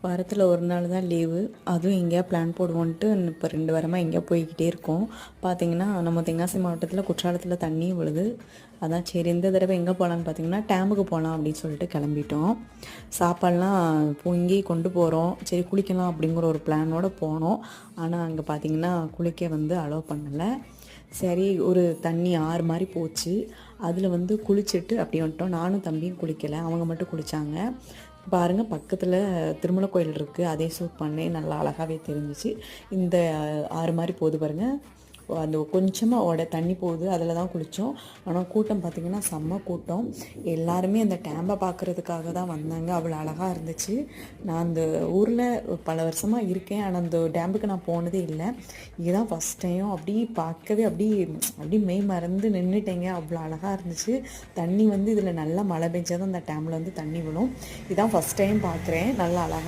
வாரத்தில் ஒரு நாள் தான் லீவு. அதுவும் எங்கேயா பிளான் போடுவோன்ட்டு இப்போ 2 வாரமாக எங்கேயா போய்கிட்டே இருக்கோம். பார்த்திங்கன்னா நம்ம தென்காசி மாவட்டத்தில் குற்றாலத்தில் தண்ணியும் விழுது. அதான் சரி இந்த தடவை எங்கே போகலான்னு பார்த்திங்கன்னா டேமுக்கு போகலாம் அப்படின்னு சொல்லிட்டு கிளம்பிட்டோம். சாப்பாடெலாம் இங்கேயே கொண்டு போகிறோம். சரி குளிக்கலாம் அப்படிங்கிற ஒரு பிளானோடு போனோம். ஆனால் அங்கே பார்த்திங்கன்னா குளிக்க அலோவ் பண்ணலை. சரி ஒரு தண்ணி ஆறு மாதிரி போச்சு. அதில் குளிச்சுட்டு அப்படி வந்துட்டோம். நானும் தம்பியும் குளிக்கலை, அவங்க மட்டும் குளித்தாங்க. பாருங்கள், பக்கத்தில் திருமலை கோயில் இருக்குது. அதே ஷூட் பண்ணேன். நல்லா அழகாகவே தெரிஞ்சிச்சு. இந்த ஆறு மாதிரி போகுது பாருங்கள், அந்த கொஞ்சமாக தண்ணி போகுது, அதில் தான் குளித்தோம். ஆனால் கூட்டம் பார்த்திங்கன்னா செம்ம கூட்டம். எல்லாருமே அந்த டேம்பை பார்க்குறதுக்காக தான் வந்தாங்க. அவ்வளோ அழகாக இருந்துச்சு. நான் அந்த ஊரில் பல வருஷமாக இருக்கேன், ஆனால் அந்த டேம்புக்கு நான் போனதே இல்லை. இதுதான் ஃபஸ்ட் டைம். அப்படி பார்க்கவே அப்படி மெய் மறந்து நின்றுட்டேங்க. அவ்வளோ அழகாக இருந்துச்சு. தண்ணி இதில் நல்லா மழை பெஞ்சாதான் அந்த டேமில் தண்ணி விழும். இதுதான் ஃபஸ்ட் டைம் பார்க்குறேன். நல்லா அழகாக